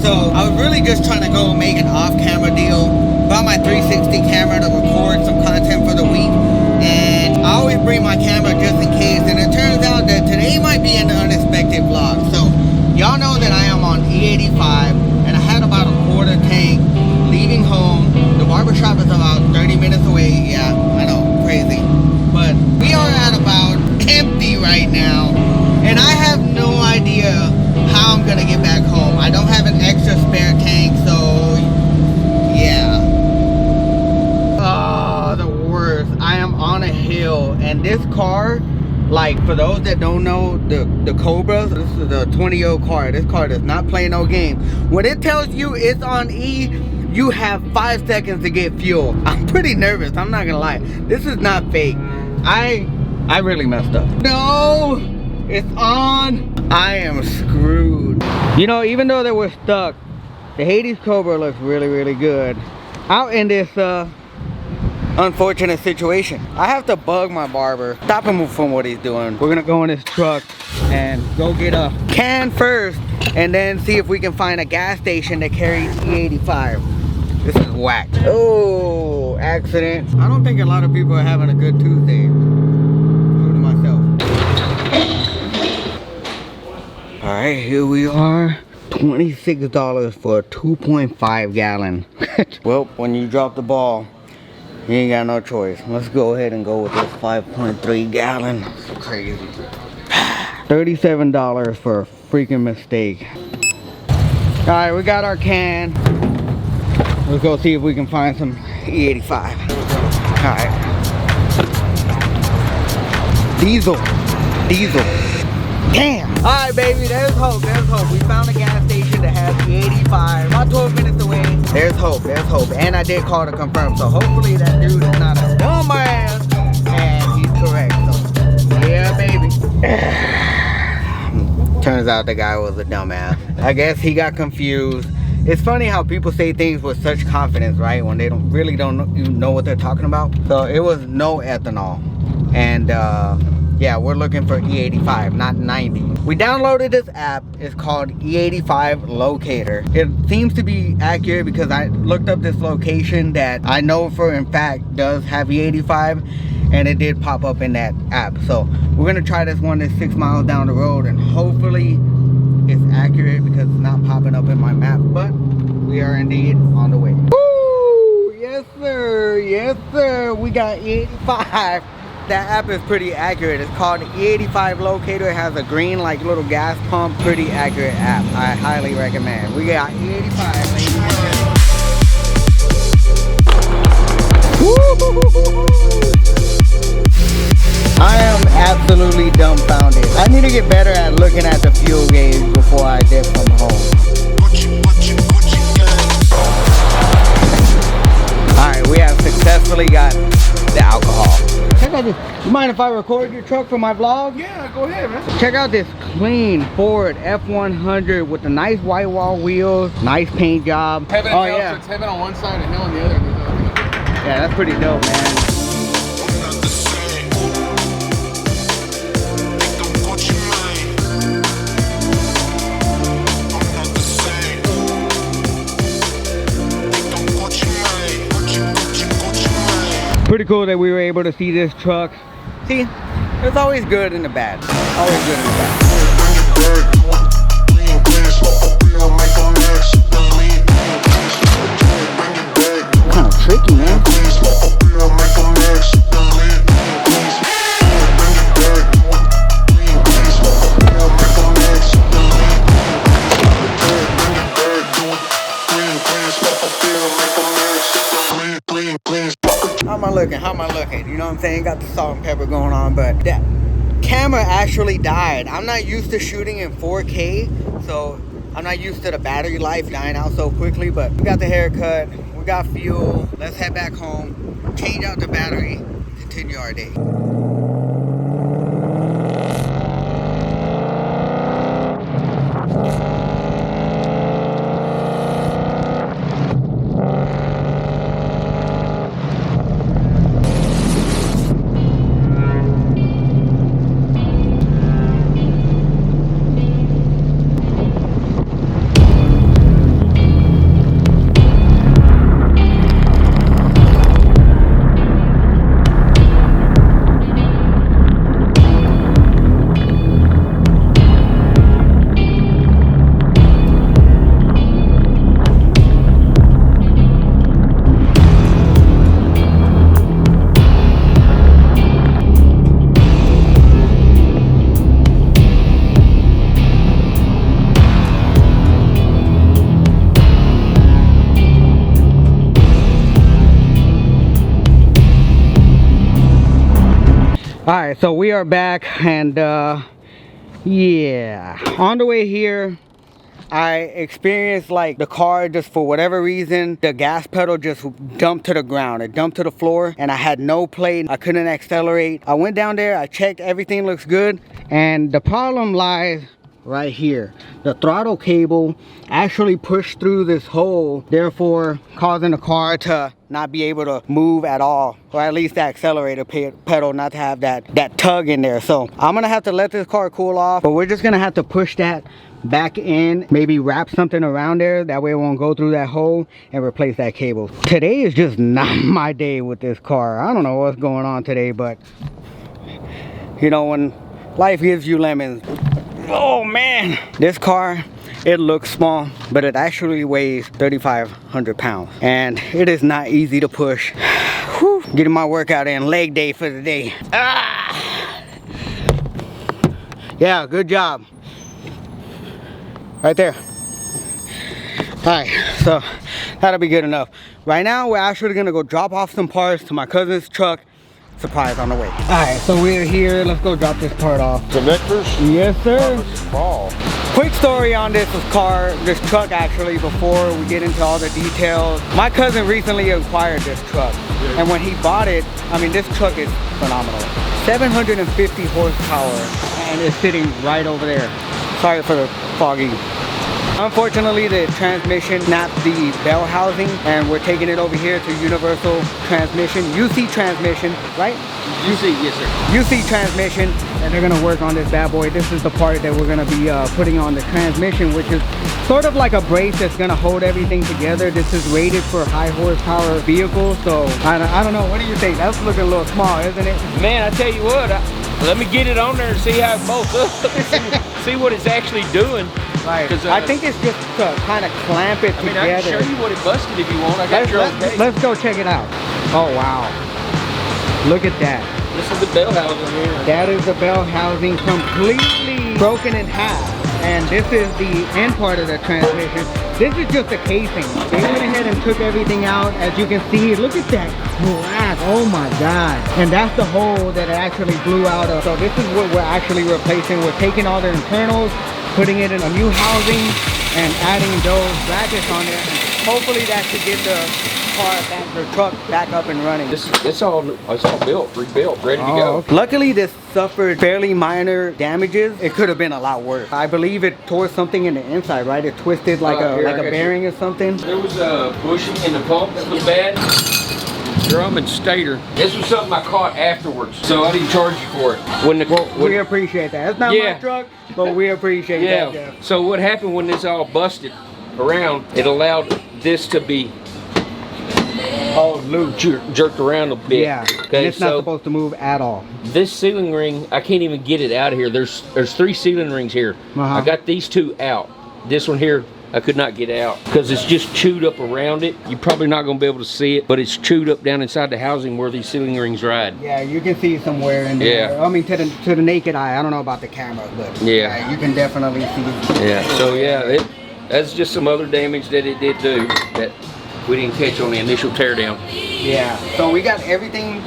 So I was really just trying to go make an off-camera deal. Bought my 360 camera to record some content for the week. And I always bring my camera just in case. And it turns out that today might be an unexpected vlog. So y'all know that I am on E85 and I had about a quarter tank leaving home. The barbershop is about 30 minutes away. Yeah, I know, crazy. But we are at about empty right now. And I have no idea how I'm gonna get back home. I don't have an extra spare tank, so yeah. Oh, the worst. I am on a hill, and this car, like, for those that don't know, the Cobra, this is a 20-year-old car. This car does not play no game. When it tells you it's on E, you have 5 seconds to get fuel. I'm pretty nervous, I'm not gonna lie. This is not fake. I really messed up. No, it's on. I am screwed. You know, even though they were stuck, the Hades Cobra looks really, really good out in this unfortunate situation. I have to bug my barber, stop him from what he's doing. We're gonna go in his truck and go get a can first, and then see if we can find a gas station that carries E85. This is whack. Oh, accident. I don't think a lot of people are having a good Tuesday. Including myself. Alright, here we are. $26 for a 2.5 gallon. Well, when you drop the ball, you ain't got no choice. Let's go ahead and go with this 5.3 gallon. It's crazy. $37 for a freaking mistake. Alright, we got our can. Let's go see if we can find some E85. Alright. Diesel. Damn. Alright, baby, there's hope. We found a gas station that has E85. About 12 minutes away. There's hope. And I did call to confirm. So hopefully that dude is not a dumbass. And he's correct. So, yeah, baby. Turns out the guy was a dumbass. I guess he got confused. It's funny how people say things with such confidence, right? When they really don't know what they're talking about. So it was no ethanol. And yeah, we're looking for E85, not 90. We downloaded this app. It's called E85 Locator. It seems to be accurate because I looked up this location that I know for in fact does have E85, and it did pop up in that app. So we're gonna try this one that's 6 miles down the road, and hopefully it's accurate because it's not popping up in my map. But we are indeed on the way. Woo! Yes sir, we got E85. That app is pretty accurate. It's called E85 Locator. It has a green like little gas pump. Pretty accurate app. I highly recommend. We got E85, ladies and gentlemen. I am absolutely dumbfounded. I need to get better at looking at the fuel gauge before I dip from home. Alright, we have successfully got the alcohol. Check out this. You mind if I record your truck for my vlog? Yeah, go ahead, man. Check out this clean Ford F100 with the nice white wall wheels, nice paint job. Heaven and hell, so it's heaven on one side and hell on the other. Yeah, that's pretty dope, man. Pretty cool that we were able to see this truck. See, it's always good in the bad. Always good in the bad. Kind of tricky, man. How am I looking? You know what I'm saying? Got the salt and pepper going on, but that camera actually died. I'm not used to shooting in 4K, so I'm not used to the battery life dying out so quickly. But we got the haircut, we got fuel. Let's head back home, change out the battery, continue our day. Alright, so we are back, and yeah, on the way here I experienced like the car, just for whatever reason, the gas pedal just dumped to the ground. It dumped to the floor and I had no plate. I couldn't accelerate. I went down there, I checked, everything looks good, and the problem lies right here. The throttle cable actually pushed through this hole, therefore causing the car to not be able to move at all, or at least the accelerator pedal not to have that tug in there. So I'm gonna have to let this car cool off, but we're just gonna have to push that back in, maybe wrap something around there, that way it won't go through that hole, and replace that cable. Today is just not my day with this car. I don't know what's going on today, but you know, when life gives you lemons. Oh man, this car, it looks small, but it actually weighs 3,500 pounds, and it is not easy to push. Whew. Getting my workout in, leg day for the day. Yeah, good job. Right there. Alright, so that'll be good enough. Right now we're actually gonna go drop off some parts to my cousin's truck. Surprise on the way. Alright, so we're here. Let's go drop this part off. Connectors? Yes, sir. Small. Quick story on this truck actually, before we get into all the details. My cousin recently acquired this truck, and when he bought it, I mean, this truck is phenomenal. 750 horsepower, and it's sitting right over there. Sorry for the foggy. Unfortunately, the transmission snapped the bell housing, and we're taking it over here to Universal Transmission, UC Transmission, right? UC, yes sir. UC Transmission, and they're gonna work on this bad boy. This is the part that we're gonna be putting on the transmission, which is sort of like a brace that's gonna hold everything together. This is rated for high horsepower vehicles, so I don't know. What do you think? That's looking a little small, isn't it? Man, I tell you what, let me get it on there and see how it bolts up. see what it's actually doing. Right. I think it's just to kind of clamp it together. I can show you what it busted if you want. Let's go check it out. Oh wow. Look at that. This is the bell housing here. That is the bell housing, completely broken in half. And this is the end part of the transmission. This is just the casing. They went ahead and took everything out. As you can see, look at that crack. Oh my God. And that's the hole that it actually blew out of. So this is what we're actually replacing. We're taking all the internals, putting it in a new housing, and adding those brackets on there. And hopefully that should get the truck back up and running. It's all built, rebuilt, ready to go. Okay. Luckily, this suffered fairly minor damages. It could have been a lot worse. I believe it tore something in the inside, right? It twisted like a bearing or something. There was a bushing in the pump that was bad. Drum and stator. This was something I caught afterwards, so I didn't charge you for it. We appreciate that. It's not my truck, but we appreciate that, Jeff. So what happened when this all busted around, it allowed this to be jerked around a bit. Yeah, okay, and it's not supposed to move at all. This ceiling ring, I can't even get it out of here. There's 3 ceiling rings here. I got these 2 out. This one here, I could not get out because it's just chewed up around it. You're probably not going to be able to see it, but it's chewed up down inside the housing where these ceiling rings ride. Yeah, you can see some wear in there. Yeah. I mean, to the naked eye. I don't know about the camera, but yeah, you can definitely see. Yeah. So yeah, that's just some other damage that it did do that we didn't catch on the initial teardown. Yeah. So we got everything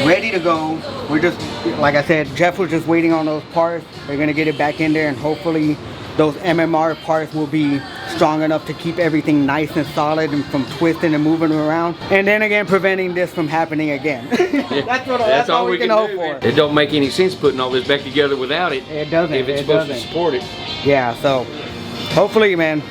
ready to go. We're just, like I said, Jeff was just waiting on those parts. They're gonna get it back in there, and hopefully those MMR parts will be strong enough to keep everything nice and solid and from twisting and moving around, and then again preventing this from happening again. That's all we can hope for. It don't make any sense putting all this back together without it. It doesn't. If it's supposed to support it. Yeah, so hopefully, man,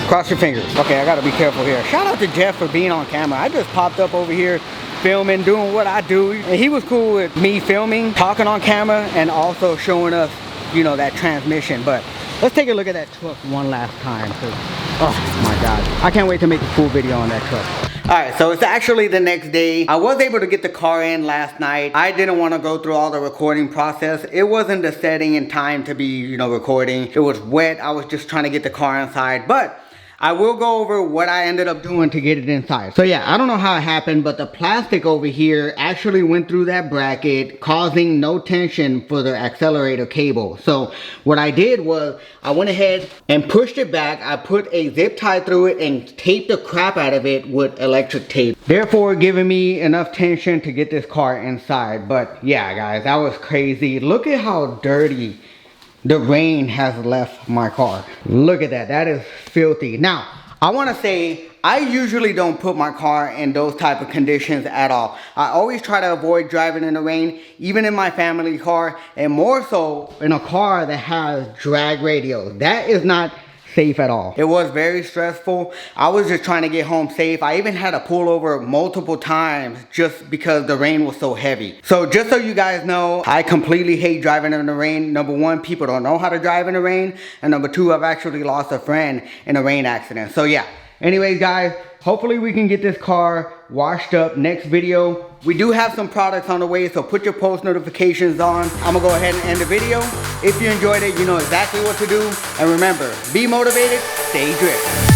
cross your fingers. Okay, I gotta be careful here. Shout out to Jeff for being on camera. I just popped up over here filming, doing what I do, and he was cool with me filming, talking on camera, and also showing us, you know, that transmission. But let's take a look at that truck one last time, because oh my God, I can't wait to make a full video on that truck. Alright, so it's actually the next day. I was able to get the car in last night. I didn't want to go through all the recording process. It wasn't the setting and time to be, you know, recording. It was wet. I was just trying to get the car inside, but I will go over what I ended up doing to get it inside. So yeah, I don't know how it happened, but the plastic over here actually went through that bracket, causing no tension for the accelerator cable. So what I did was I went ahead and pushed it back. I put a zip tie through it and taped the crap out of it with electric tape, therefore giving me enough tension to get this car inside. But yeah, guys, that was crazy. Look at how dirty the rain has left my car. Look at that. That is filthy. Now, I want to say I usually don't put my car in those type of conditions at all. I always try to avoid driving in the rain, even in my family car, and more so in a car that has drag radios. That is not safe at all. It was very stressful. I was just trying to get home safe. I even had to pull over multiple times just because the rain was so heavy. So just so you guys know, I completely hate driving in the rain. Number one, people don't know how to drive in the rain. And number two, I've actually lost a friend in a rain accident. So yeah. Anyways, guys, hopefully we can get this car washed up next video. We do have some products on the way, so put your post notifications on. I'm gonna go ahead and end the video. If you enjoyed it, you know exactly what to do. And remember, be motivated, stay driven.